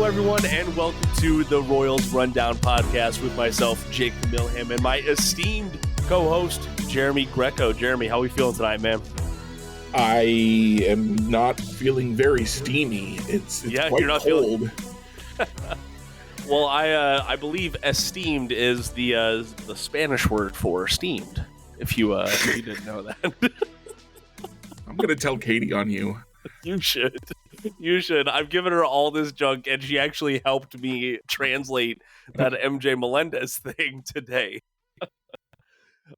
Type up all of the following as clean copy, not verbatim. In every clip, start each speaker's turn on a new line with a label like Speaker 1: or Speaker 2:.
Speaker 1: Hello, everyone, and welcome to the Royals Rundown podcast with myself, Jake Milham, and my esteemed co-host, Jeremy Greco. Jeremy, how are we feeling tonight, man?
Speaker 2: I am not feeling very steamy. It's quite
Speaker 1: you're not
Speaker 2: cold.
Speaker 1: Well, I believe esteemed is the Spanish word for steamed. If you didn't know that,
Speaker 2: I'm gonna tell Katie on you.
Speaker 1: You should. I've given her all this junk, and she actually helped me translate that MJ Melendez thing today.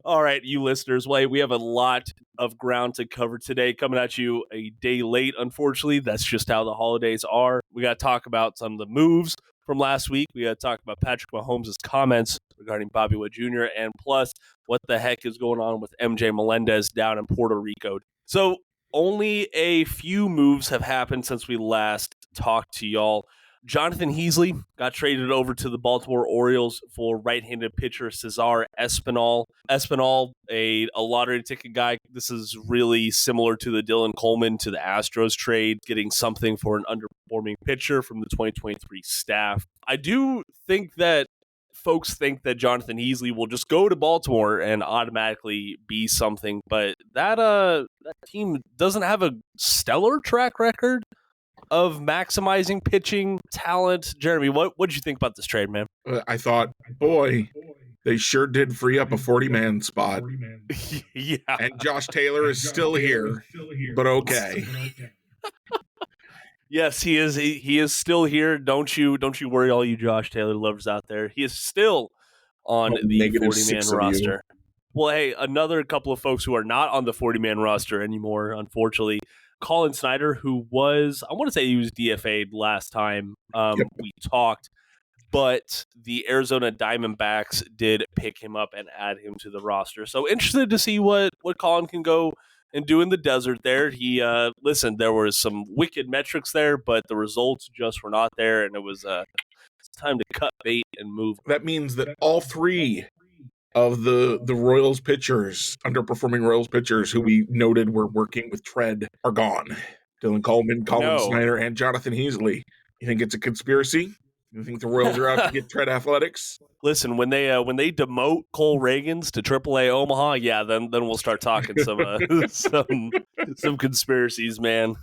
Speaker 1: All right, you listeners, we have a lot of ground to cover today, coming at you a day late, unfortunately. That's just how the holidays are. We got to talk about some of the moves from last week. We got to talk about Patrick Mahomes' comments regarding Bobby Wood Jr., and plus, what the heck is going on with MJ Melendez down in Puerto Rico. So, only a few moves have happened since we last talked to y'all. Jonathan Heasley got traded over to the Baltimore Orioles for right-handed pitcher Cesar Espinal. Espinal, a lottery ticket guy. This is really similar to the Dylan Coleman to the Astros trade, getting something for an underperforming pitcher from the 2023 staff. I do think that folks think that Jonathan Heasley will just go to Baltimore and automatically be something, but that team doesn't have a stellar track record of maximizing pitching talent. Jeremy, what did you think about this trade, man?
Speaker 2: I thought, boy, they sure did free up a 40-man spot.
Speaker 1: Yeah.
Speaker 2: And Josh Taylor is still here, but okay.
Speaker 1: Yes, he is. He is still here. Don't you worry, all you Josh Taylor lovers out there. He is still on the 40-man roster. Well, hey, another couple of folks who are not on the 40-man roster anymore, unfortunately. Colin Snyder, who was, I want to say he was DFA'd last time we talked, but the Arizona Diamondbacks did pick him up and add him to the roster. So interested to see what Colin can go and do in the desert there. He, listen, there was some wicked metrics there, but the results just were not there, and it was it's time to cut bait and move.
Speaker 2: That means that all three of the Royals pitchers, underperforming Royals pitchers who we noted were working with Tread, are gone. Dylan Coleman, Colin Snyder, and Jonathan Heasley. You think it's a conspiracy? You think the Royals are out to get Tread Athletics?
Speaker 1: Listen, when they demote Cole Reagans to AAA Omaha, yeah, then we'll start talking some conspiracies, man.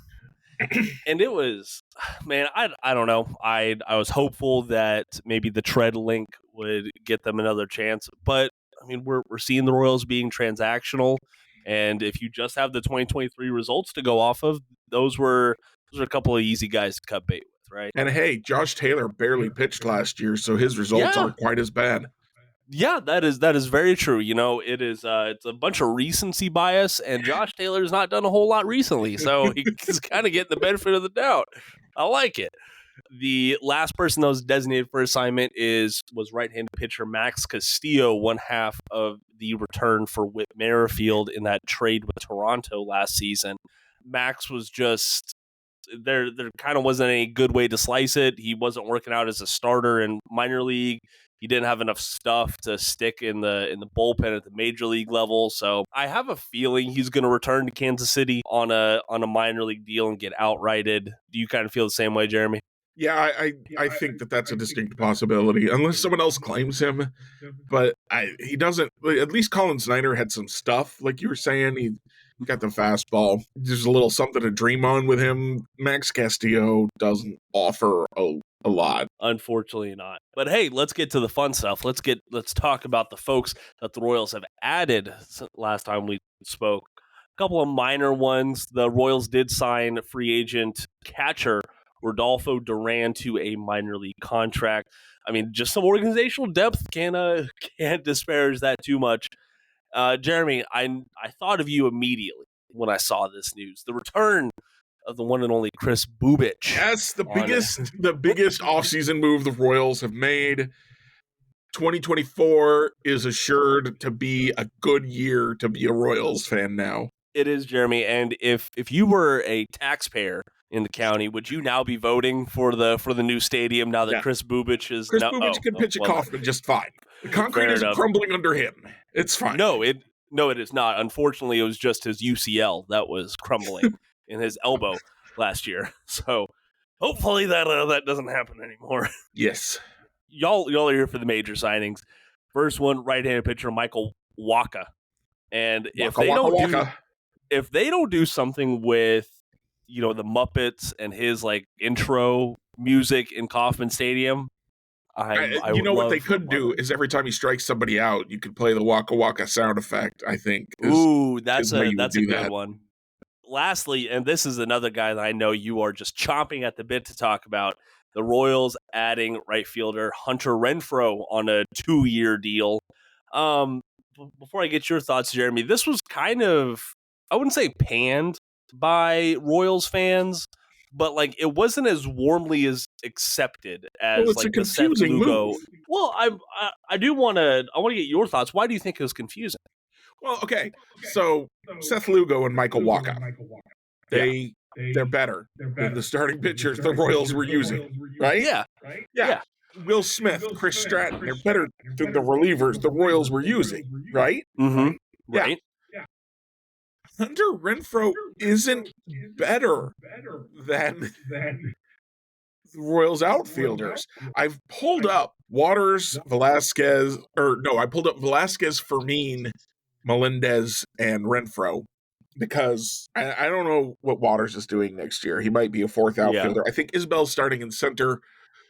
Speaker 1: And it was, man, I don't know. I was hopeful that maybe the Tread link would get them another chance, but I mean, we're seeing the Royals being transactional, and if you just have the 2023 results to go off of, those were a couple of easy guys to cut bait with, right?
Speaker 2: And hey, Josh Taylor barely pitched last year, so his results aren't quite as bad.
Speaker 1: Yeah, that is very true. You know, it's a bunch of recency bias, and Josh Taylor's not done a whole lot recently, so he's kind of getting the benefit of the doubt. I like it. The last person that was designated for assignment was right-handed pitcher Max Castillo, one half of the return for Whit Merrifield in that trade with Toronto last season. Max was just there kind of wasn't any good way to slice it. He wasn't working out as a starter in minor league. He didn't have enough stuff to stick in the bullpen at the major league level. So I have a feeling he's going to return to Kansas City on a minor league deal and get outrighted. Do you kind of feel the same way, Jeremy?
Speaker 2: Yeah, I think that's a distinct possibility, unless someone else claims him. But he doesn't. At least Colin Snyder had some stuff, like you were saying. He got the fastball. There's a little something to dream on with him. Max Castillo doesn't offer a lot.
Speaker 1: Unfortunately not. But hey, let's get to the fun stuff. Let's talk about the folks that the Royals have added since last time we spoke. A couple of minor ones. The Royals did sign free agent catcher Rodolfo Duran to a minor league contract. I mean, just some organizational depth can't disparage that too much. Jeremy, I thought of you immediately when I saw this news. The return of the one and only Chris Bubich.
Speaker 2: Yes, the biggest offseason move the Royals have made. 2024 is assured to be a good year to be a Royals fan now.
Speaker 1: It is, Jeremy, and if you were a taxpayer in the county, would you now be voting for the new stadium now that Chris Bubich is...
Speaker 2: Bubich can pitch a Kaufman just fine. The concrete isn't crumbling under him. It's fine.
Speaker 1: No, it is not. Unfortunately, it was just his UCL that was crumbling in his elbow last year. So Hopefully that doesn't happen anymore.
Speaker 2: Yes.
Speaker 1: Y'all are here for the major signings. First one, right-handed pitcher Michael Wacha. And
Speaker 2: Waka, waka, waka.
Speaker 1: if they don't do something with, the Muppets and his like intro music in Kauffman Stadium, I
Speaker 2: You
Speaker 1: would
Speaker 2: know what
Speaker 1: love.
Speaker 2: they could do is every time he strikes somebody out, you could play the waka waka sound effect. I think.
Speaker 1: Ooh, that's
Speaker 2: how
Speaker 1: a
Speaker 2: you would do
Speaker 1: good
Speaker 2: that.
Speaker 1: one. Lastly, and this is another guy that I know you are just chomping at the bit to talk about, the Royals adding right fielder Hunter Renfroe on a 2-year deal. Before I get your thoughts, Jeremy, this was kind of, I wouldn't say panned by Royals fans, but like it wasn't as warmly as accepted as
Speaker 2: Well, it's a
Speaker 1: like the Seth
Speaker 2: confusing
Speaker 1: Lugo.
Speaker 2: move.
Speaker 1: Well, I do want to get your thoughts. Why do you think it was confusing?
Speaker 2: Well, okay. So Seth Lugo and Michael Waka, they're better than the starting pitchers the Royals were using, right?
Speaker 1: Yeah.
Speaker 2: Yeah. Will Smith, Chris Stratton, they're better than the relievers the Royals were using, right?
Speaker 1: Mm-hmm.
Speaker 2: Yeah.
Speaker 1: Right.
Speaker 2: Hunter Renfroe isn't better than the Royals outfielders. I've pulled up Velasquez, Fermin, Melendez, and Renfroe because I don't know what Waters is doing next year. He might be a fourth outfielder. I think Isbell's starting in center,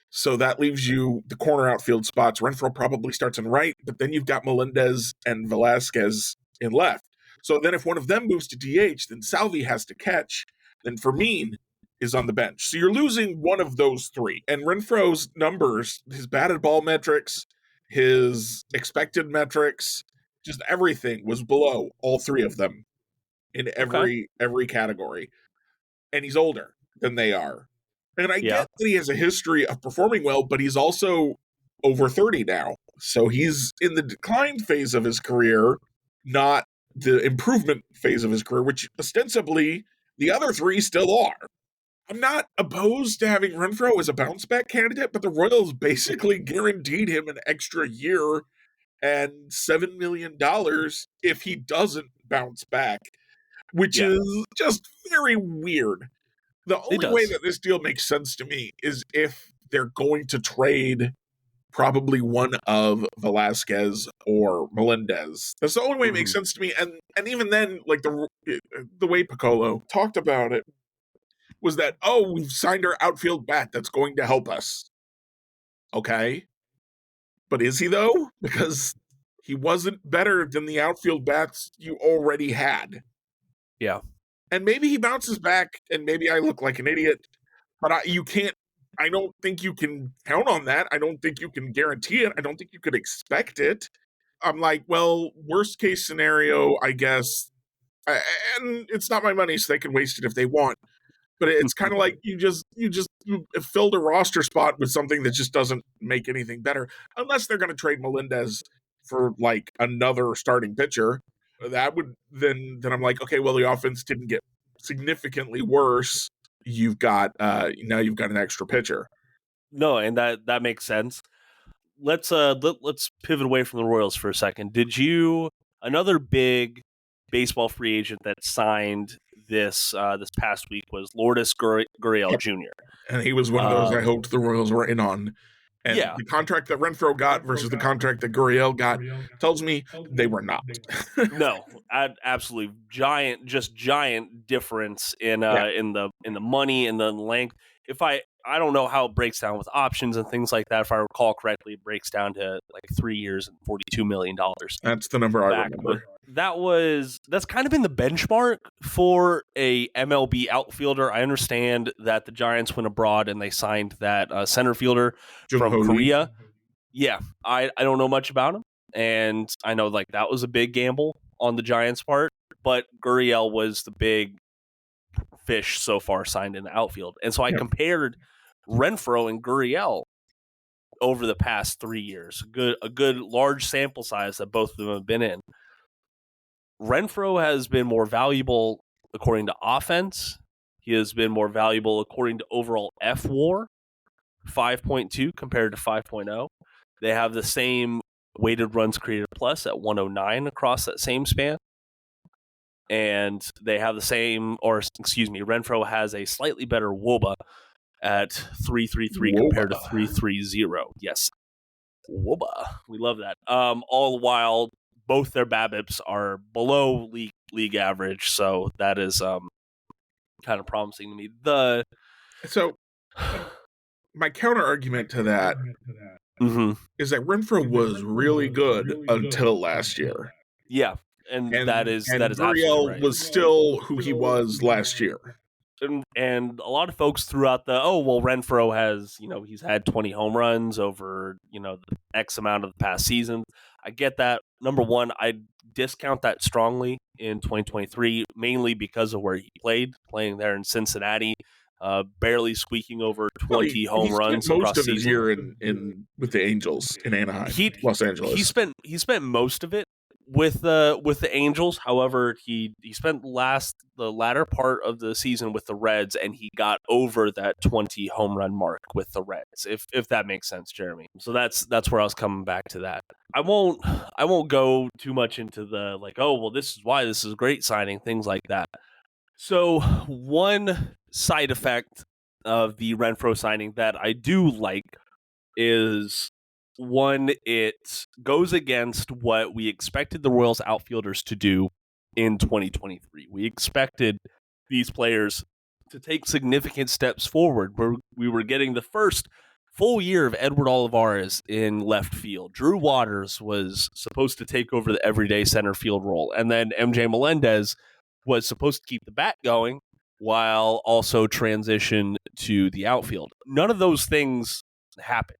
Speaker 2: so that leaves you the corner outfield spots. Renfroe probably starts in right, but then you've got Melendez and Velasquez in left. So then if one of them moves to DH, then Salvi has to catch. Then Fermin is on the bench. So you're losing one of those three. And Renfroe's numbers, his batted ball metrics, his expected metrics, just everything was below all three of them in every category. And he's older than they are. And I get that he has a history of performing well, but he's also over 30 now. So he's in the decline phase of his career, not the improvement phase of his career, which ostensibly the other three still are. I'm not opposed to having Renfroe as a bounce back candidate, but the Royals basically guaranteed him an extra year and $7 million if he doesn't bounce back, which is just very weird. The only way that this deal makes sense to me is if they're going to trade probably one of Velasquez or Melendez. That's the only way it makes sense to me. And even then, like the way Piccolo talked about it was that, we've signed our outfield bat that's going to help us. Okay. But is he though? Because he wasn't better than the outfield bats you already had.
Speaker 1: Yeah.
Speaker 2: And maybe he bounces back and maybe I look like an idiot, but I don't think you can count on that. I don't think you can guarantee it. I don't think you could expect it. I'm like, well, worst case scenario, I guess. And it's not my money, so they can waste it if they want. But it's kind of like you filled a roster spot with something that just doesn't make anything better, unless they're going to trade Melendez for like another starting pitcher. That would then I'm like, okay, well, the offense didn't get significantly worse. You've got now you've got an extra pitcher.
Speaker 1: No, and that makes sense. Let's pivot away from the Royals for a second. Another big baseball free agent that signed this past week was Lourdes Gurriel Jr.
Speaker 2: And he was one of those I hoped the Royals were in on. And the contract that Renfroe got versus the contract that Gurriel got tells me they were not.
Speaker 1: No, absolutely giant difference in the money and the length. If I don't know how it breaks down with options and things like that. If I recall correctly, it breaks down to like 3 years and $42 million.
Speaker 2: That's the number I remember.
Speaker 1: That's kind of been the benchmark for a MLB outfielder. I understand that the Giants went abroad and they signed that center fielder from Korea. Yeah, I don't know much about him, and I know like that was a big gamble on the Giants' part, but Gurriel was the big fish so far signed in the outfield. And so I compared Renfroe and Gurriel over the past 3 years. A good large sample size that both of them have been in. Renfroe has been more valuable according to offense. He has been more valuable according to overall F-WAR, 5.2 compared to 5.0. They have the same weighted runs created plus at 109 across that same span. And they have the same, Renfroe has a slightly better WOBA at 3.33 compared to 3.30. Yes. Wooba. We love that. All the while, both their BABIPs are below league average, so that is kind of promising to me.
Speaker 2: So my counter argument to that is that Renfroe was really good until last year.
Speaker 1: Yeah, and that is absolutely
Speaker 2: Gurriel
Speaker 1: right.
Speaker 2: was still who he was last year.
Speaker 1: And a lot of folks throughout Renfroe has, he's had 20 home runs over, the X amount of the past season. I get that. Number one, I discount that strongly in 2023, mainly because of where he playing there in Cincinnati, barely squeaking over 20 home runs
Speaker 2: most
Speaker 1: across
Speaker 2: of his
Speaker 1: season.
Speaker 2: year in with the Angels in Anaheim, Los Angeles.
Speaker 1: He spent most of it with the Angels. However, he spent the latter part of the season with the Reds, and he got over that 20 home run mark with the Reds. If that makes sense, Jeremy. So that's where I was coming back to that. I won't go too much into the this is why this is a great signing, things like that. So one side effect of the Renfroe signing that I do like is one, it goes against what we expected the Royals outfielders to do in 2023. We expected these players to take significant steps forward. We were getting the first full year of Edward Olivares in left field. Drew Waters was supposed to take over the everyday center field role. And then MJ Melendez was supposed to keep the bat going while also transition to the outfield. None of those things happened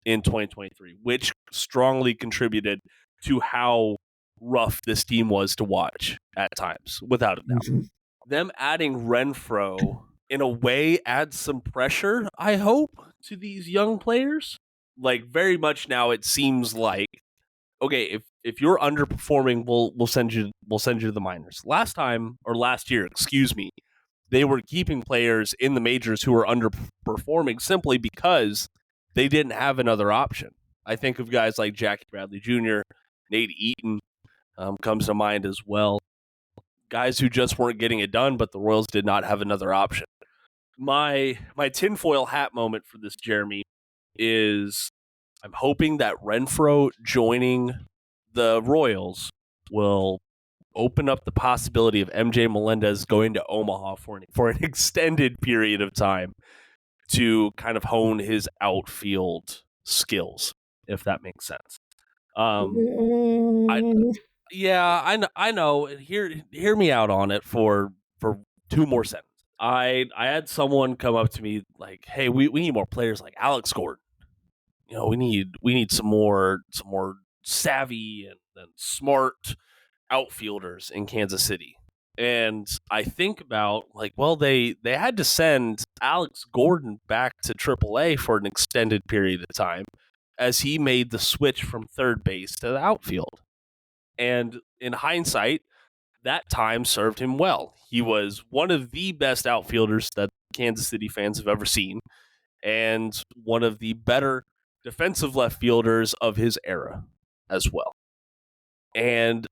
Speaker 1: in 2023, which strongly contributed to how rough this team was to watch at times, without a doubt. Mm-hmm. Them adding Renfroe, in a way, adds some pressure, I hope, to these young players. Like, very much now, it seems like, okay, if you're underperforming, we'll send you to the minors. Last year, they were keeping players in the majors who were underperforming simply because they didn't have another option. I think of guys like Jackie Bradley Jr., Nate Eaton comes to mind as well. Guys who just weren't getting it done, but the Royals did not have another option. My tinfoil hat moment for this, Jeremy, is I'm hoping that Renfroe joining the Royals will open up the possibility of MJ Melendez going to Omaha for an extended period of time to kind of hone his outfield skills, if that makes sense. I know. Hear me out on it for 2 more sentences. I had someone come up to me like, "Hey, we need more players like Alex Gordon. We need some more savvy and smart outfielders in Kansas City." And I think about they had to send Alex Gordon back to AAA for an extended period of time as he made the switch from third base to the outfield. And in hindsight, that time served him well. He was one of the best outfielders that Kansas City fans have ever seen, and one of the better defensive left fielders of his era as well. And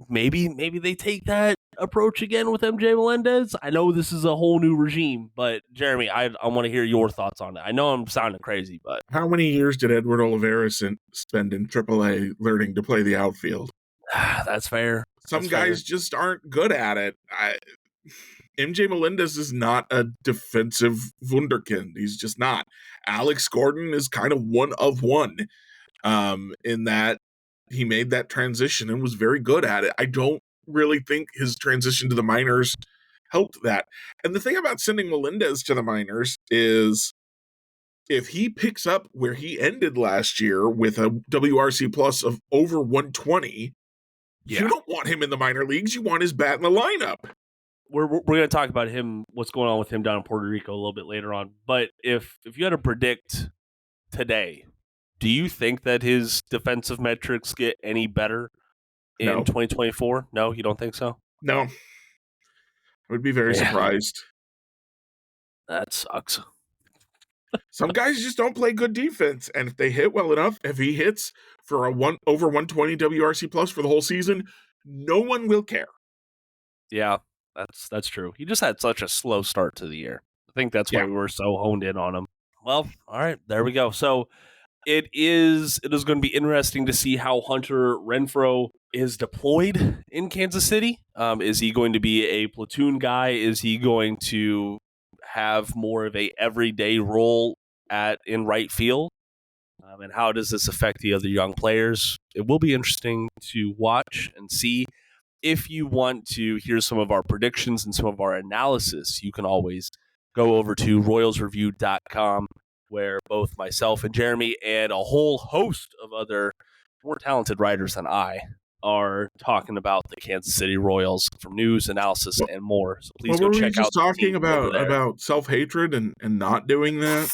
Speaker 1: maybe they take that approach again with MJ Melendez. I know this is a whole new regime, but Jeremy, I want to hear your thoughts on it. I know I'm sounding crazy, but
Speaker 2: how many years did Edward Olivares spend in AAA learning to play the outfield?
Speaker 1: That's fair.
Speaker 2: Some guys just aren't good at it. MJ Melendez is not a defensive wunderkind. He's just not. Alex Gordon is kind of one of one in that he made that transition and was very good at it. I don't really think his transition to the minors helped that. And the thing about sending Melendez to the minors is if he picks up where he ended last year with a WRC plus of over 120, you don't want him in the minor leagues. You want his bat in the lineup.
Speaker 1: We're going to talk about him, what's going on with him down in Puerto Rico a little bit later on. But if you had to predict today, do you think that his defensive metrics get any better in 2024? No, you don't think so?
Speaker 2: No. I would be very surprised.
Speaker 1: That sucks.
Speaker 2: Some guys just don't play good defense, and if they hit well enough, if he hits for over 120 WRC plus for the whole season, no one will care.
Speaker 1: Yeah, that's true. He just had such a slow start to the year. think that's why we were so honed in on him. Well, all right, there we go. So it is going to be interesting to see how Hunter Renfroe is deployed in Kansas City. Is he going to be a platoon guy? Is he going to have more of a everyday role in right field? And how does this affect the other young players? It will be interesting to watch and see. If you want to hear some of our predictions and some of our analysis, you can always go over to royalsreview.com, where both myself and Jeremy and a whole host of other more talented writers than I are talking about the Kansas City Royals from news, analysis, and more. So please go check out.
Speaker 2: Were we just talking about self-hatred and not doing that?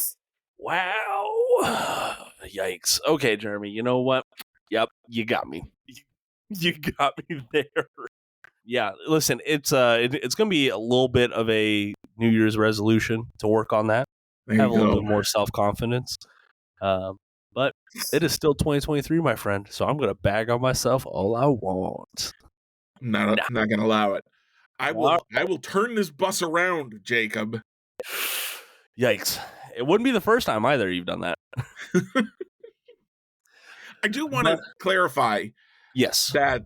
Speaker 1: Wow. Yikes. Okay, Jeremy, you know what? Yep, you got me. You got me there. Yeah, listen, it's going to be a little bit of a New Year's resolution to work on that. Have a little bit more self-confidence. But it is still 2023, my friend, so I'm going to bag on myself all I want.
Speaker 2: Not going to allow it. I will turn this bus around, Jacob.
Speaker 1: Yikes. It wouldn't be the first time either you've done that.
Speaker 2: I do want to clarify that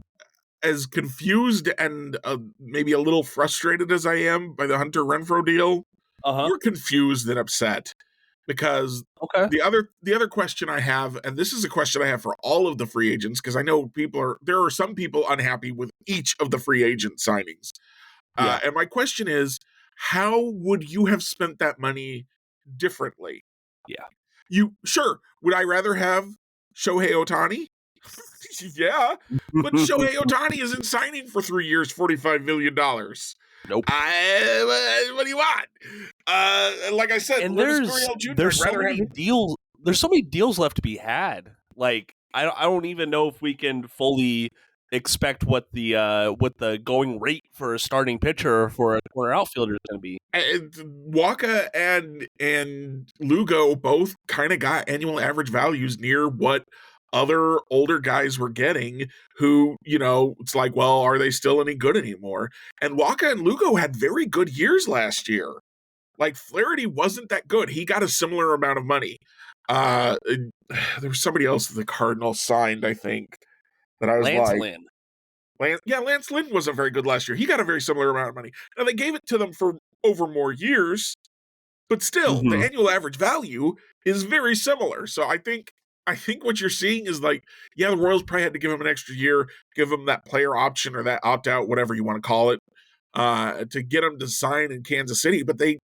Speaker 2: as confused and maybe a little frustrated as I am by the Hunter Renfroe deal, you're confused and upset because the other question I have, and this is a question I have for all of the free agents, because I know there are some people unhappy with each of the free agent signings. And my question is, how would you have spent that money differently?
Speaker 1: Yeah.
Speaker 2: Would I rather have Shohei Ohtani? Yeah, but Shohei Ohtani isn't signing for 3 years, $45 million.
Speaker 1: Nope.
Speaker 2: What do you want? Like I said,
Speaker 1: and there's so many deals. There's so many deals left to be had. Like I don't even know if we can fully expect what the going rate for a starting pitcher for a corner outfielder is going to be.
Speaker 2: Waka and Lugo both kind of got annual average values near what other older guys were getting, who, it's like, well, are they still any good anymore? And Waka and Lugo had very good years last year. Like, Flaherty wasn't that good. He got a similar amount of money. There was somebody else that the Cardinals signed, I think, that I was
Speaker 1: Lance Lynn.
Speaker 2: Lance Lynn wasn't very good last year. He got a very similar amount of money. Now, they gave it to them for over more years, but still, the annual average value is very similar. So I think what you're seeing is like, yeah, the Royals probably had to give him an extra year, give him that player option or that opt-out, whatever you want to call it, to get him to sign in Kansas City. But the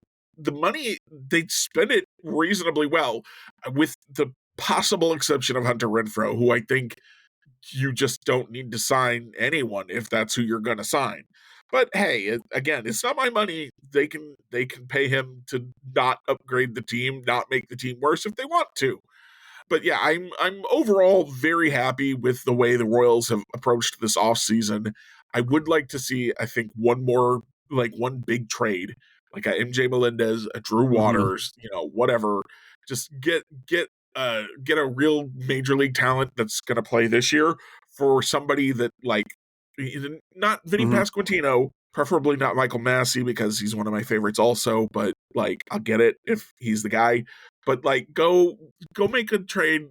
Speaker 2: money, they spent it reasonably well, with the possible exception of Hunter Renfroe, who I think you just don't need to sign anyone if that's who you're going to sign. But hey, again, it's not my money. They can pay him to not upgrade the team, not make the team worse if they want to. But yeah, I'm overall very happy with the way the Royals have approached this offseason. I would like to see, I think, one big trade, like a MJ Melendez, a Drew Waters, whatever. Just get a real major league talent that's going to play this year for somebody that, like, not Vinny Pasquantino, preferably not Michael Massey, because he's one of my favorites also, but like, I'll get it if he's the guy. But like, go make a trade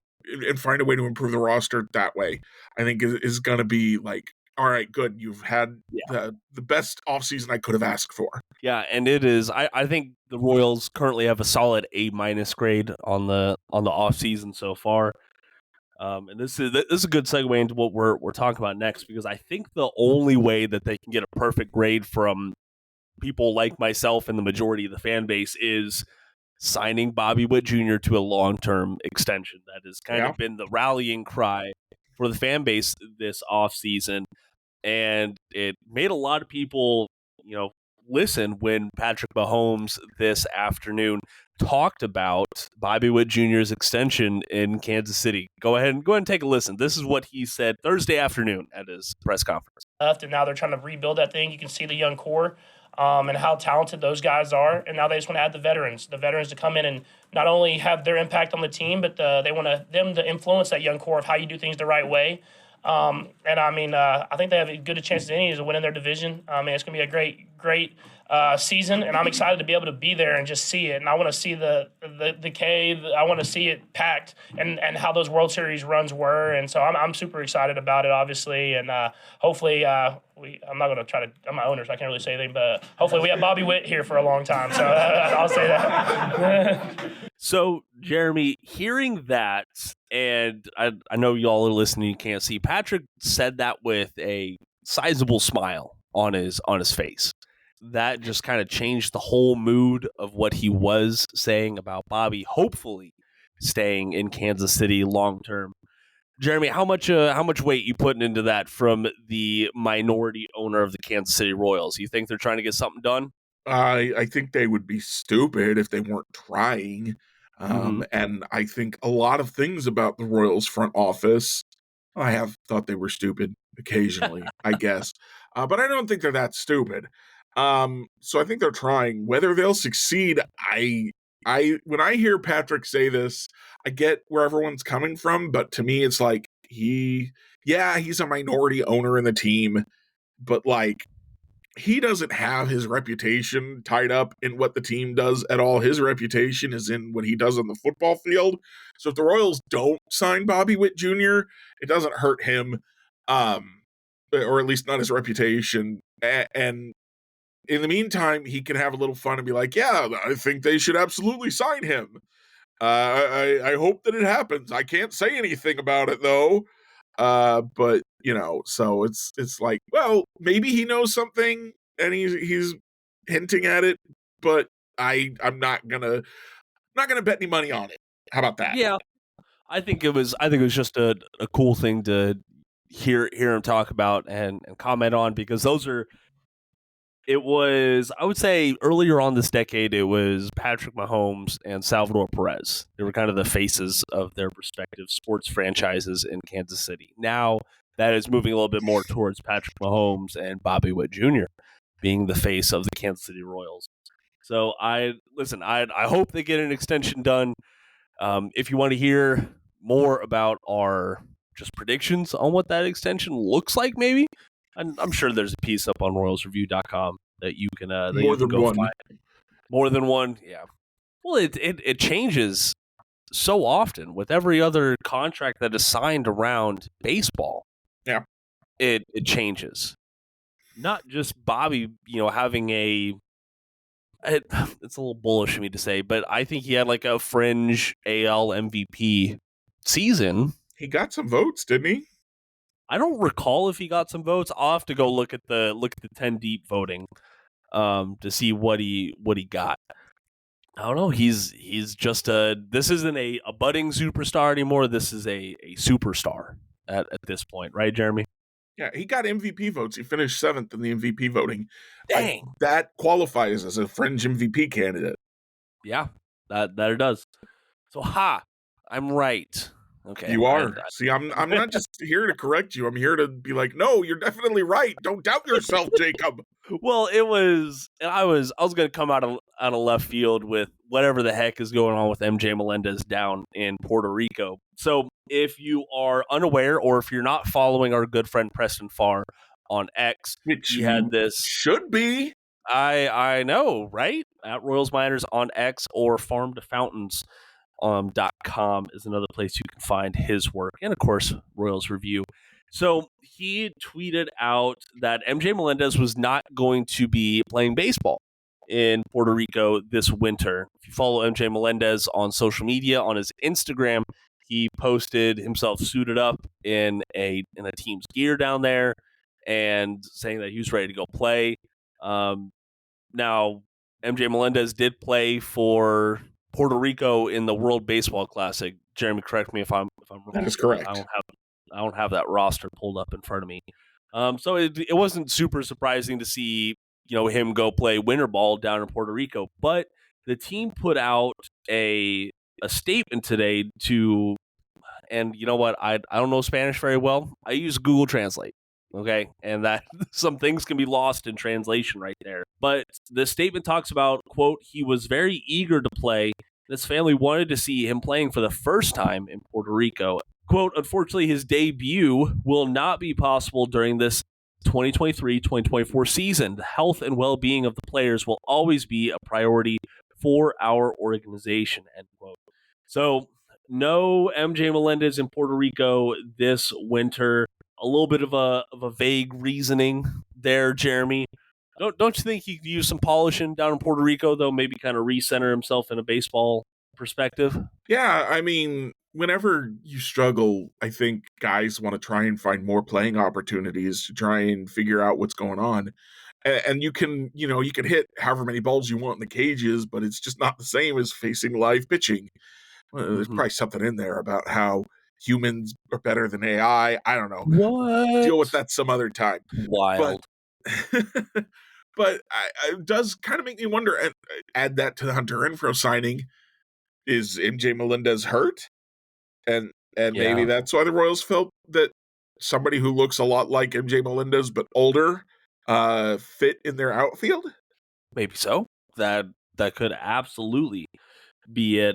Speaker 2: and find a way to improve the roster that way. I think is going to be like, all right, good. You've had the best offseason I could have asked for.
Speaker 1: Yeah, and it is. I think the Royals currently have a solid A- grade on the offseason so far. And this is a good segue into what we're talking about next, because I think the only way that they can get a perfect grade from people like myself and the majority of the fan base is signing Bobby Witt Jr. to a long-term extension. That has kind of been the rallying cry for the fan base this offseason. And it made a lot of people, listen when Patrick Mahomes this afternoon talked about Bobby Witt Jr.'s extension in Kansas City. Go ahead and take a listen. This is what he said Thursday afternoon at his press conference.
Speaker 3: And now they're trying to rebuild that thing. You can see the young core and how talented those guys are. And now they just want to add the veterans to come in and not only have their impact on the team, but they want them to influence that young core of how you do things the right way. And I mean, I think they have as good a chance as any to win in their division. I mean, it's going to be a great season, and I'm excited to be able to be there and just see it. And I want to see the cave. I want to see it packed, and how those World Series runs were. And so I'm super excited about it, obviously. And hopefully, I'm not going to try to. I'm my owner, so I can't really say anything. But hopefully, we have Bobby Witt here for a long time. So I'll say that.
Speaker 1: So, Jeremy, hearing that, and I know y'all are listening, you can't see, Patrick said that with a sizable smile on his face. That just kind of changed the whole mood of what he was saying about Bobby, hopefully staying in Kansas City long term. Jeremy, how much weight you putting into that from the minority owner of the Kansas City Royals? You think they're trying to get something done?
Speaker 2: I think they would be stupid if they weren't trying. And I think a lot of things about the Royals front office, I have thought they were stupid occasionally, I guess. But I don't think they're that stupid. So I think they're trying. Whether they'll succeed, when I hear Patrick say this, I get where everyone's coming from, but to me it's like he's a minority owner in the team, but like he doesn't have his reputation tied up in what the team does at all. His reputation is in what he does on the football field. So if the Royals don't sign Bobby Witt Jr., it doesn't hurt him, or at least not his reputation. And in the meantime, he can have a little fun and be like, yeah, I think they should absolutely sign him. I hope that it happens. I can't say anything about it, though. But so it's like, well, maybe he knows something and he's hinting at it, but I'm not gonna bet any money on it. How about that?
Speaker 1: Yeah, I think it was just a cool thing to hear him talk about and comment on, because it was, I would say, earlier on this decade, it was Patrick Mahomes and Salvador Perez. They were kind of the faces of their respective sports franchises in Kansas City. Now that is moving a little bit more towards Patrick Mahomes and Bobby Witt Jr. being the face of the Kansas City Royals. So I hope they get an extension done. If you want to hear more about our just predictions on what that extension looks like, maybe, I'm sure there's a piece up on RoyalsReview.com that you can
Speaker 2: more than one.
Speaker 1: Find. More than one, yeah. Well, it changes so often with every other contract that is signed around baseball.
Speaker 2: Yeah,
Speaker 1: it changes. Not just Bobby, having it's a little bullish of me to say, but I think he had like a fringe AL MVP season.
Speaker 2: He got some votes, didn't he?
Speaker 1: I don't recall if he got some votes. I'll have to go look at the 10 deep voting to see what he got. I don't know. He's just this isn't a budding superstar anymore. This is a superstar at this point, right, Jeremy?
Speaker 2: Yeah, he got MVP votes. He finished 7th in the MVP voting.
Speaker 1: Dang.
Speaker 2: That qualifies as a fringe MVP candidate.
Speaker 1: Yeah, that it does. So I'm right. Okay.
Speaker 2: You are. See, I'm not just here to correct you. I'm here to be like, no, you're definitely right. Don't doubt yourself, Jacob.
Speaker 1: Well, I was going to come out of left field with whatever the heck is going on with MJ Melendez down in Puerto Rico. So if you are unaware, or if you're not following our good friend Preston Farr on X,
Speaker 2: which
Speaker 1: he had this
Speaker 2: should be.
Speaker 1: I know, right? At Royals Miners on X, or farmtofountains.com is another place you can find his work, and of course Royals Review. So he tweeted out that MJ Melendez was not going to be playing baseball in Puerto Rico this winter. If you follow MJ Melendez on social media, on his Instagram, he posted himself suited up in a team's gear down there and saying that he was ready to go play. Now, MJ Melendez did play for Puerto Rico in the World Baseball Classic. Jeremy, correct me if I'm wrong.
Speaker 2: That is correct.
Speaker 1: I don't have that roster pulled up in front of me. So it wasn't super surprising to see, him go play winter ball down in Puerto Rico. But the team put out a statement today and you know what? I don't know Spanish very well. I use Google Translate. Okay, and that some things can be lost in translation right there. But the statement talks about, quote, he was very eager to play. His family wanted to see him playing for the first time in Puerto Rico Quote, unfortunately, his debut will not be possible during this 2023-2024 season. The health and well-being of the players will always be a priority for our organization, end quote. So, no MJ Melendez in Puerto Rico this winter. A little bit of a vague reasoning there, Jeremy. Don't you think he could use some polishing down in Puerto Rico, though? Maybe kind of recenter himself in a baseball perspective?
Speaker 2: Yeah, I mean, whenever you struggle, I think guys want to try and find more playing opportunities to try and figure out what's going on. And you can, you can hit however many balls you want in the cages, but it's just not the same as facing live pitching. Well, there's probably something in there about how humans are better than AI. I don't know.
Speaker 1: What?
Speaker 2: Deal with that some other time.
Speaker 1: Wild.
Speaker 2: But it does kind of make me wonder, and add that to the Hunter Renfroe signing. Is MJ Melendez hurt? And maybe that's why the Royals felt that somebody who looks a lot like MJ Melendez but older fit in their outfield?
Speaker 1: Maybe so. That could absolutely be it.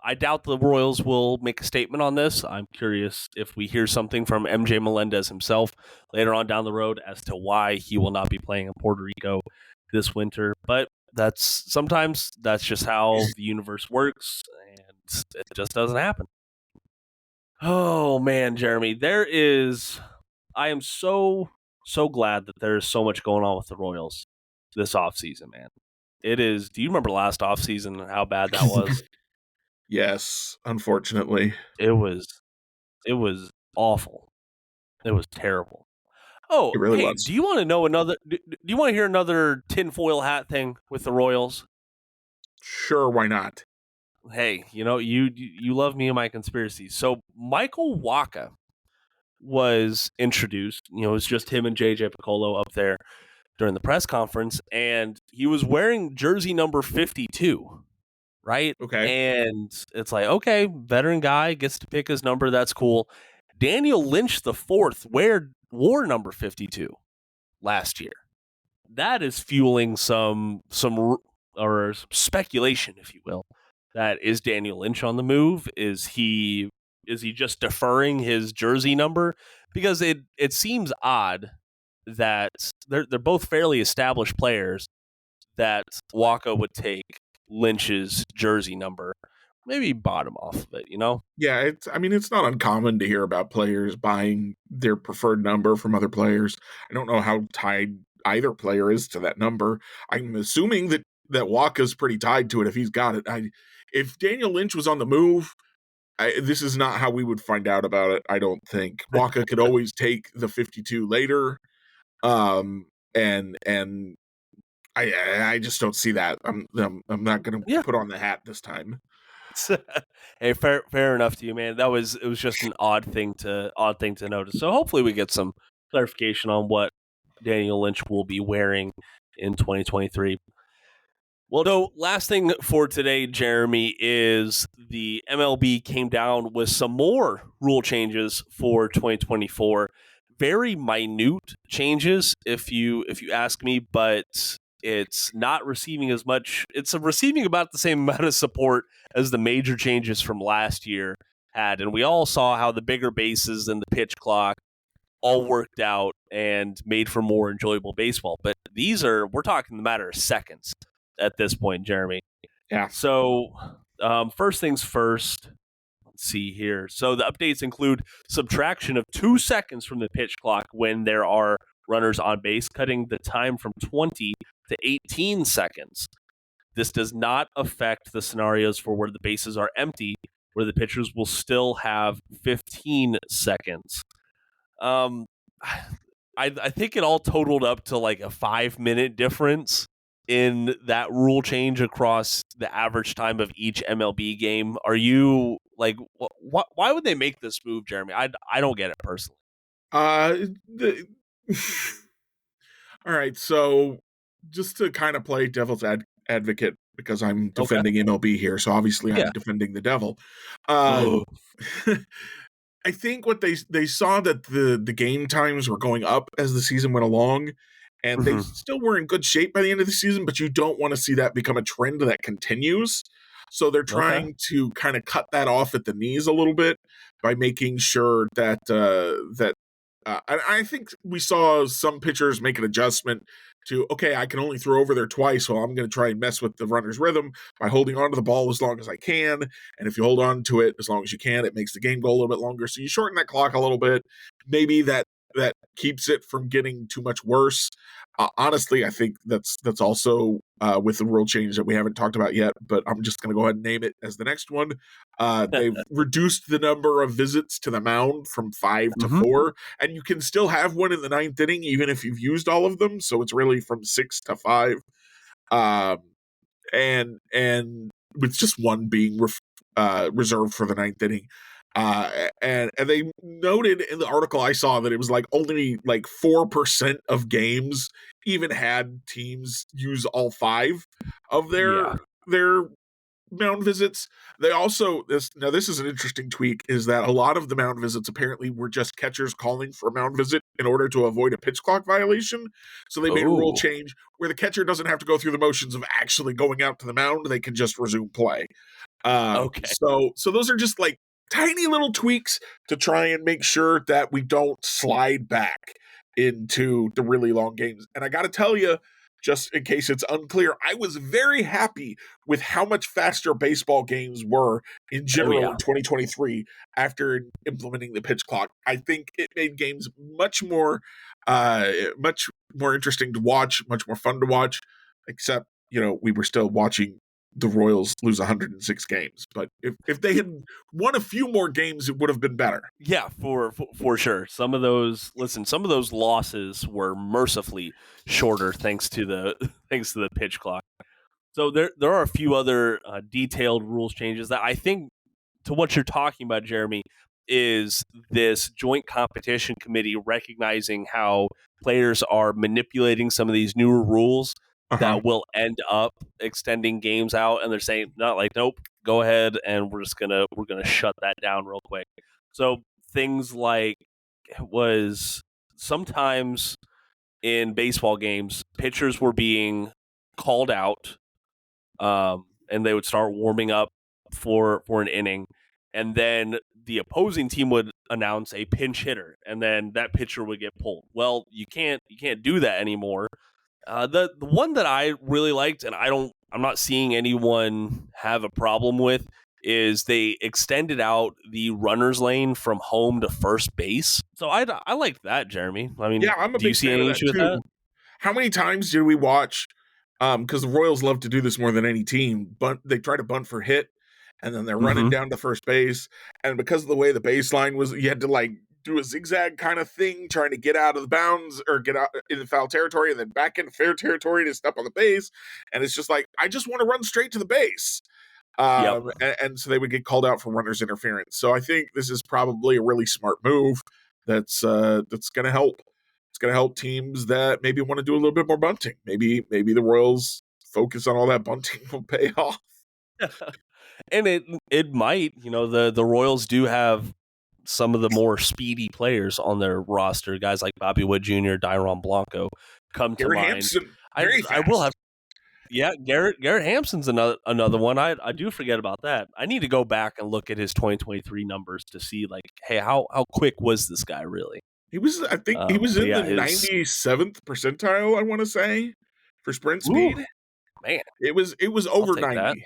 Speaker 1: I doubt the Royals will make a statement on this. I'm curious if we hear something from MJ Melendez himself later on down the road as to why he will not be playing in Puerto Rico this winter. But sometimes that's just how the universe works, and it just doesn't happen. Oh man, Jeremy, I am so glad that there's so much going on with the Royals this offseason, man. It is. Do you remember last offseason and how bad that was?
Speaker 2: Yes, unfortunately.
Speaker 1: It was awful. It was terrible. Oh,
Speaker 2: It really
Speaker 1: hey,
Speaker 2: was.
Speaker 1: do you want to know do you want to hear another tinfoil hat thing with the Royals?
Speaker 2: Sure, why not?
Speaker 1: Hey, you love me and my conspiracies. So Michael Wacha was introduced. It was just him and JJ Piccolo up there during the press conference, and he was wearing jersey number 52, right?
Speaker 2: Okay.
Speaker 1: And it's like, okay, veteran guy gets to pick his number. That's cool. Daniel Lynch the fourth wore number 52 last year. That is fueling some or speculation, if you will. That is Daniel Lynch on the move? Is he just deferring his jersey number? Because it seems odd that they're both fairly established players, that Wacha would take Lynch's jersey number, maybe bottom off of it,
Speaker 2: Yeah, it's not uncommon to hear about players buying their preferred number from other players. I don't know how tied either player is to that number. I'm assuming that Wacha's pretty tied to it if he's got it. If Daniel Lynch was on the move, this is not how we would find out about it, I don't think. Wacha could always take the 52 later. And I just don't see that. I'm not going to put on the hat this time.
Speaker 1: Hey, fair enough to you, man. It was just an odd thing to notice. So hopefully we get some clarification on what Daniel Lynch will be wearing in 2023. Well, no, last thing for today, Jeremy, is the MLB came down with some more rule changes for 2024. Very minute changes, if you ask me, but it's not receiving as much. It's receiving about the same amount of support as the major changes from last year had. And we all saw how the bigger bases and the pitch clock all worked out and made for more enjoyable baseball. But we're talking the matter of seconds at this point, Jeremy.
Speaker 2: Yeah.
Speaker 1: So first things first, let's see here. So the updates include subtraction of 2 seconds from the pitch clock when there are runners on base, cutting the time from 20 to 18 seconds. This does not affect the scenarios for where the bases are empty, where the pitchers will still have 15 seconds. I think it all totaled up to like a 5-minute difference in that rule change across the average time of each MLB game. Are you like, why would they make this move, Jeremy? I don't get it personally.
Speaker 2: All right, so just to kind of play devil's advocate, because I'm defending MLB here, so obviously I'm defending the devil. I think what they saw that the game times were going up as the season went along, and they still were in good shape by the end of the season, but you don't want to see that become a trend that continues. So they're
Speaker 1: Okay.
Speaker 2: trying to kind of cut that off at the knees a little bit by making sure that I think we saw some pitchers make an adjustment to, okay, I can only throw over there twice, so I'm going to try and mess with the runner's rhythm by holding onto the ball as long as I can. And if you hold on to it as long as you can, it makes the game go a little bit longer. So you shorten that clock a little bit. Maybe that keeps it from getting too much worse. Honestly, I think that's also with the rule change that we haven't talked about yet, but I'm just going to go ahead and name it as the next one. They've reduced the number of visits to the mound from 5 to 4, and you can still have one in the 9th inning even if you've used all of them. So it's really from 6 to 5, and with just one being reserved for the 9th inning. And they noted in the article I saw that it was like only like 4% of games even had teams use all 5 of their mound visits. They also this is an interesting tweak, is that a lot of the mound visits apparently were just catchers calling for a mound visit in order to avoid a pitch clock violation. So they made a rule change where the catcher doesn't have to go through the motions of actually going out to the mound. They can just resume play.
Speaker 1: Okay.
Speaker 2: So those are just like tiny little tweaks to try and make sure that we don't slide back into the really long games. And I got to tell you, just in case it's unclear, I was very happy with how much faster baseball games were in general in 2023 after implementing the pitch clock. I think it made games much more interesting to watch, much more fun to watch, except, we were still watching the Royals lose 106 games. But if they had won a few more games, it would have been better.
Speaker 1: Yeah, for sure. Some of those losses were mercifully shorter thanks to the pitch clock. So there are a few other detailed rules changes that I think, to what you're talking about, Jeremy, is this joint competition committee recognizing how players are manipulating some of these newer rules that will end up extending games out, and they're saying, not like, nope, go ahead, and we're gonna shut that down real quick. So things like, was sometimes in baseball games, pitchers were being called out, and they would start warming up for an inning, and then the opposing team would announce a pinch hitter, and then that pitcher would get pulled. Well, you can't do that anymore. The one that I really liked, and I'm not seeing anyone have a problem with, is they extended out the runner's lane from home to first base. So I liked that, Jeremy. I mean,
Speaker 2: yeah, I'm a
Speaker 1: do you
Speaker 2: big
Speaker 1: see
Speaker 2: fan
Speaker 1: any
Speaker 2: of that
Speaker 1: issue with
Speaker 2: too.
Speaker 1: that?
Speaker 2: How many times did we watch? Because the Royals love to do this more than any team. They try to bunt for hit, and then they're running down to first base. And because of the way the baseline was, you had to like do a zigzag kind of thing, trying to get out of the bounds or get out in the foul territory and then back in fair territory to step on the base. And it's just like, I just want to run straight to the base. And so they would get called out for runners interference. So I think this is probably a really smart move that's going to help. It's going to help teams that maybe want to do a little bit more bunting. Maybe the Royals focus on all that bunting will pay off.
Speaker 1: And it might. The Royals do have some of the more speedy players on their roster, guys like Bobby Wood Jr., Dairon Blanco come to
Speaker 2: Garrett
Speaker 1: mind.
Speaker 2: Hampson,
Speaker 1: I will have. Yeah, Garrett Hampson's another one. I do forget about that. I need to go back and look at his 2023 numbers to see, like, hey, how quick was this guy really?
Speaker 2: I think he was in the 97th percentile, I want to say, for sprint speed.
Speaker 1: Man,
Speaker 2: it was over 90. That.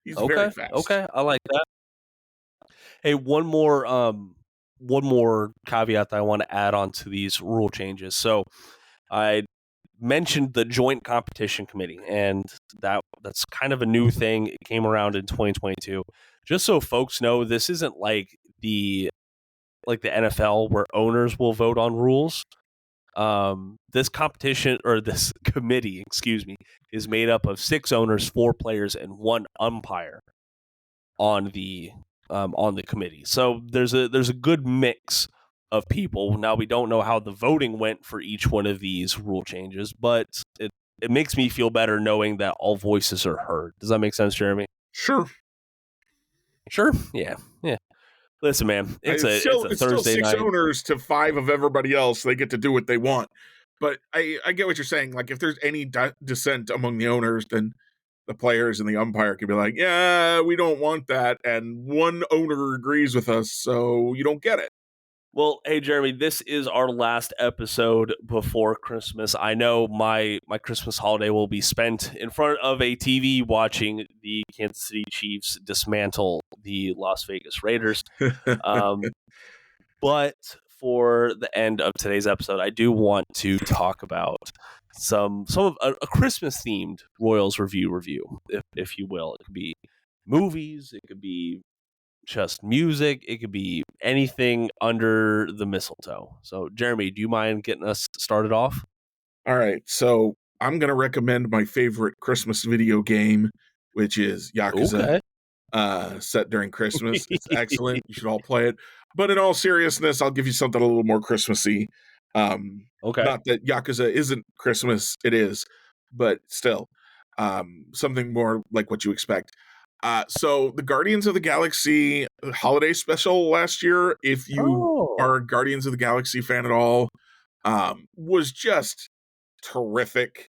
Speaker 2: He's very fast.
Speaker 1: Okay, I like that. Hey, one more caveat that I want to add on to these rule changes. So I mentioned the joint competition committee, and that's kind of a new thing. It came around in 2022. Just so folks know, this isn't like the NFL where owners will vote on rules. This competition, or this committee, is made up of 6 owners, 4 players, and 1 umpire on the committee. So there's a good mix of people. Now, we don't know how the voting went for each one of these rule changes, but it makes me feel better knowing that all voices are heard. Does that make sense, Jeremy?
Speaker 2: Sure.
Speaker 1: Yeah. Listen, man, it's a Thursday
Speaker 2: still 6
Speaker 1: night.
Speaker 2: Owners to 5 of everybody else. They get to do what they want. But I get what you're saying. Like, if there's any dissent among the owners, then the players and the umpire can be like, yeah, we don't want that, and one owner agrees with us, so you don't get it.
Speaker 1: Well, hey, Jeremy, this is our last episode before Christmas. I know my Christmas holiday will be spent in front of a TV watching the Kansas City Chiefs dismantle the Las Vegas Raiders. But for the end of today's episode, I do want to talk about some of a Christmas themed Royals review, if you will. It could be movies, it could be just music, it could be anything under the mistletoe. So, Jeremy, do you mind getting us started off?
Speaker 2: All right, so I'm going to recommend my favorite Christmas video game, which is Yakuza. Set during Christmas. It's excellent. You should all play it. But in all seriousness, I'll give you something a little more Christmassy. Not that Yakuza isn't Christmas, it is, but still, something more like what you expect. So the Guardians of the Galaxy holiday special last year, if you are a Guardians of the Galaxy fan at all, was just terrific.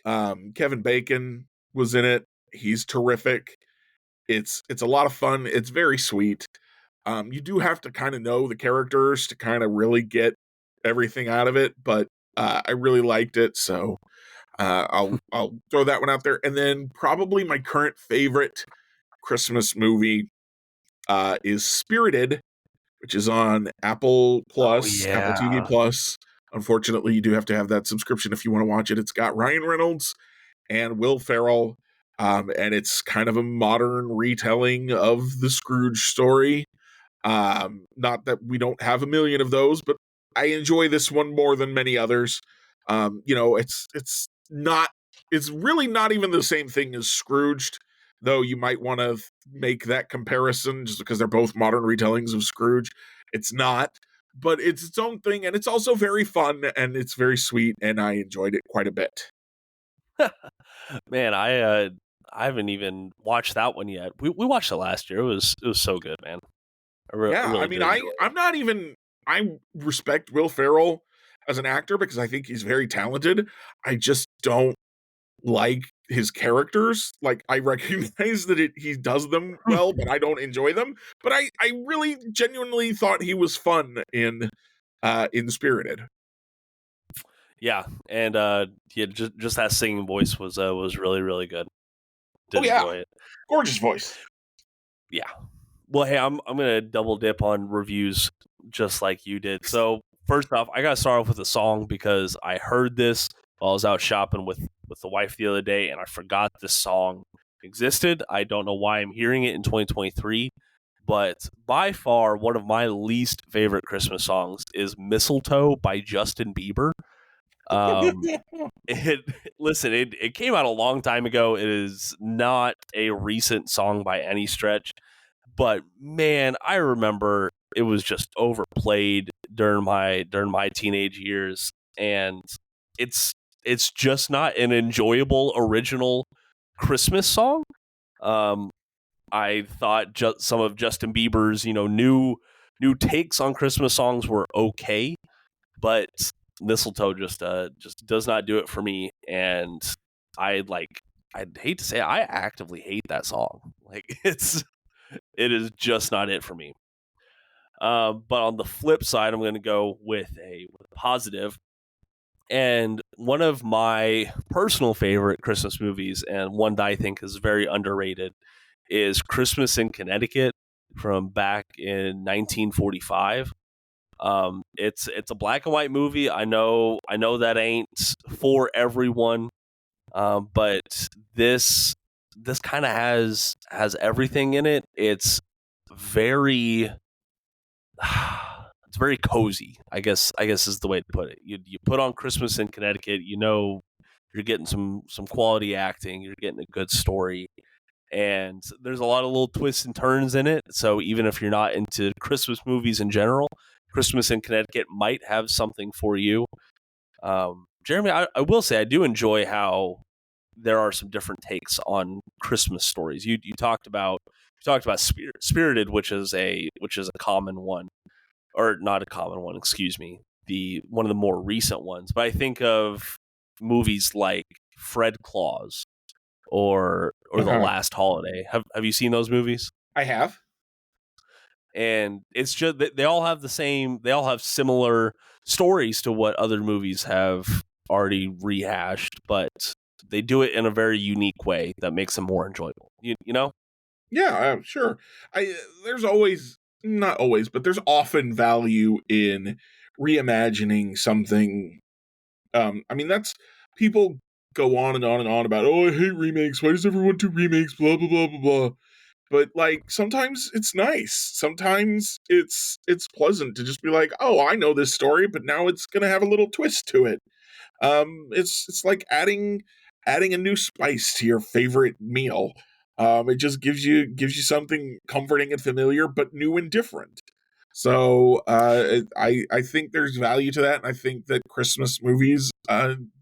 Speaker 2: Kevin Bacon was in it. He's terrific. It's a lot of fun. It's very sweet. You do have to kind of know the characters to kind of really get everything out of it, but I really liked it, so I'll throw that one out there. And then probably my current favorite Christmas movie is Spirited, which is on Apple Plus, Apple TV Plus. Unfortunately, you do have to have that subscription if you want to watch it. It's got Ryan Reynolds and Will Ferrell. And it's kind of a modern retelling of the Scrooge story. Not that we don't have a million of those, but I enjoy this one more than many others. It's really not even the same thing as Scrooged, though you might want to make that comparison just because they're both modern retellings of Scrooge. It's not, but it's its own thing, and it's also very fun, and it's very sweet, and I enjoyed it quite a bit.
Speaker 1: Man, I haven't even watched that one yet. We watched it last year. It was so good, man.
Speaker 2: I respect Will Ferrell as an actor because I think he's very talented. I just don't like his characters. Like, I recognize that he does them well, but I don't enjoy them. But I really genuinely thought he was fun in Spirited.
Speaker 1: Yeah, and just that singing voice was really, really good.
Speaker 2: Enjoy it. Gorgeous voice.
Speaker 1: Yeah. Well, hey, I'm gonna double dip on reviews just like you did. So first off, I gotta start off with a song because I heard this while I was out shopping with the wife the other day, and I forgot this song existed. I don't know why I'm hearing it in 2023, but by far one of my least favorite Christmas songs is "Mistletoe" by Justin Bieber. It came out a long time ago. It is not a recent song by any stretch, but man, I remember it was just overplayed during my teenage years, and it's just not an enjoyable original Christmas song. I thought some of Justin Bieber's new takes on Christmas songs were okay, but Mistletoe just does not do it for me, and I'd hate to say it, I actively hate that song. Like, it is just not it for me. But on the flip side, I'm going to go with a positive. And one of my personal favorite Christmas movies, and one that I think is very underrated, is Christmas in Connecticut from back in 1945. It's a black and white movie. I know that ain't for everyone, but this kind of has everything in it. It's very cozy, I guess is the way to put it. You put on Christmas in Connecticut, you're getting some quality acting, you're getting a good story, and there's a lot of little twists and turns in it. So even if you're not into Christmas movies in general, Christmas in Connecticut might have something for you. Jeremy, I will say I do enjoy how there are some different takes on Christmas stories. You talked about Spirited, which is a common one, or not a common one, excuse me, one of the more recent ones. But I think of movies like Fred Claus or The Last Holiday. Have you seen those movies?
Speaker 2: I have.
Speaker 1: And it's just they all have similar stories to what other movies have already rehashed, but they do it in a very unique way that makes them more enjoyable. You know?
Speaker 2: Yeah, sure. There's always, not always, but there's often value in reimagining something. That's, people go on and on and on about, oh, I hate remakes. Why does everyone do remakes? Blah, blah, blah, blah, blah. But like, sometimes it's nice. Sometimes it's pleasant to just be like, oh, I know this story, but now it's gonna have a little twist to it. It's like adding a new spice to your favorite meal. It just gives you something comforting and familiar, but new and different. So I think there's value to that, and I think that Christmas movies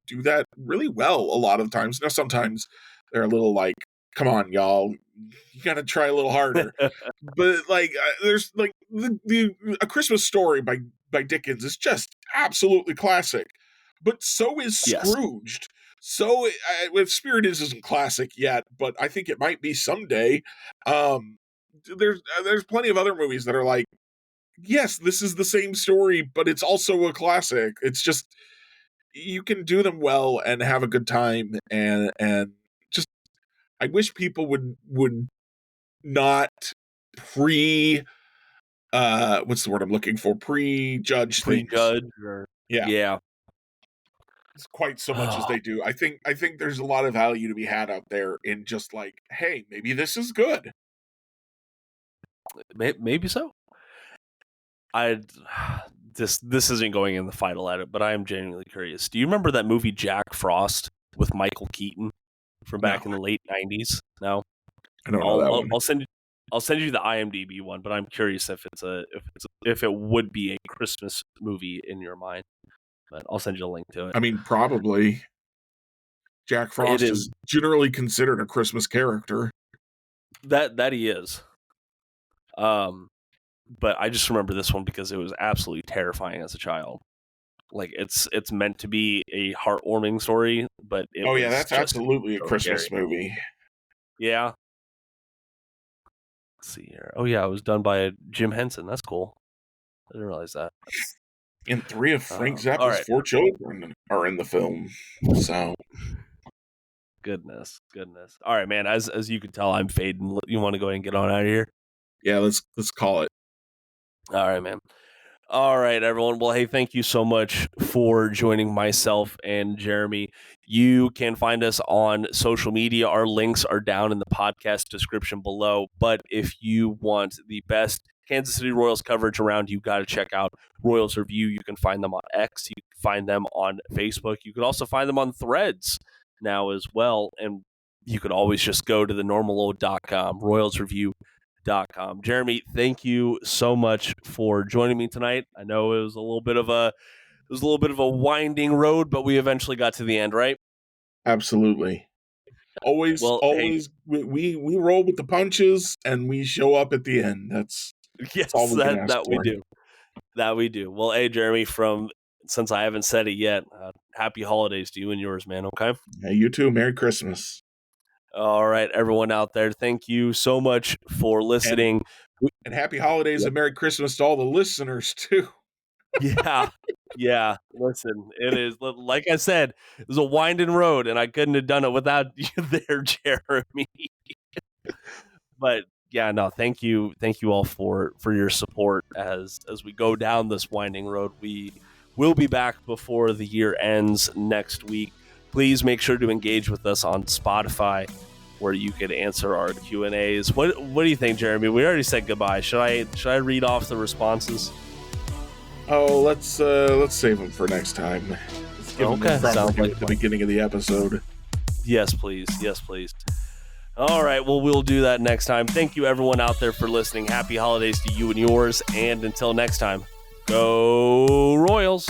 Speaker 2: do that really well a lot of times. Now sometimes they're a little like, come on, y'all, you gotta try a little harder. But like, there's like the A Christmas Story by Dickens is just absolutely classic. But so is Scrooged. So with Spirit isn't classic yet, but I think it might be someday. There's plenty of other movies that are like, yes, this is the same story, but it's also a classic. It's just, you can do them well and have a good time, and just, I wish people would not what's the word I'm looking for? Prejudge things. Yeah. It's quite so much as they do. I think there's a lot of value to be had out there in just like, hey, maybe this is good.
Speaker 1: Maybe so. This isn't going in the final edit, but I am genuinely curious. Do you remember that movie Jack Frost with Michael Keaton from back in the late 90s? No,
Speaker 2: I don't know that one.
Speaker 1: I'll send you the IMDb one, but I'm curious if it would be a Christmas movie in your mind. But I'll send you a link to it.
Speaker 2: I mean, probably. Jack Frost is generally considered a Christmas character.
Speaker 1: That he is. But I just remember this one because it was absolutely terrifying as a child. Like, it's meant to be a heartwarming story, but
Speaker 2: that's absolutely a Christmas movie.
Speaker 1: Yeah. Let's see here. Oh yeah, it was done by Jim Henson. That's cool. I didn't realize that.
Speaker 2: And 3 of Frank Zappa's 4 children are in the film. So,
Speaker 1: goodness. All right, man. As you can tell, I'm fading. You want to go ahead and get on out of here?
Speaker 2: Yeah, let's call it.
Speaker 1: All right, man. All right, everyone. Well, hey, thank you so much for joining myself and Jeremy. You can find us on social media. Our links are down in the podcast description below. But if you want the best Kansas City Royals coverage around, you got to check out Royals Review. You can find them on X. You can find them on Facebook. You can also find them on Threads now as well. And you could always just go to the normalold.com, royalsreview.com. Jeremy, thank you so much for joining me tonight. I know it was a little bit of a winding road, but we eventually got to the end, right?
Speaker 2: Absolutely. Always, hey, we roll with the punches and we show up at the end. That's all we can ask for.
Speaker 1: That we do. Well, hey, Jeremy, since I haven't said it yet, happy holidays to you and yours, man. Okay.
Speaker 2: Yeah, you too. Merry Christmas.
Speaker 1: All right, everyone out there, thank you so much for listening.
Speaker 2: And happy holidays and Merry Christmas to all the listeners, too.
Speaker 1: Yeah. Listen, it is, like I said, it was a winding road, and I couldn't have done it without you there, Jeremy. But yeah, no, thank you all for your support as we go down this winding road. We will be back before the year ends next week. Please make sure to engage with us on Spotify, where you can answer our Q&As. What do you think, Jeremy? We already said goodbye. Should I read off the responses?
Speaker 2: Oh, let's save them for next time. Let's give them the proper due at the beginning of the episode.
Speaker 1: Yes, please. All right, well, we'll do that next time. Thank you, everyone out there, for listening. Happy holidays to you and yours, and until next time, go Royals!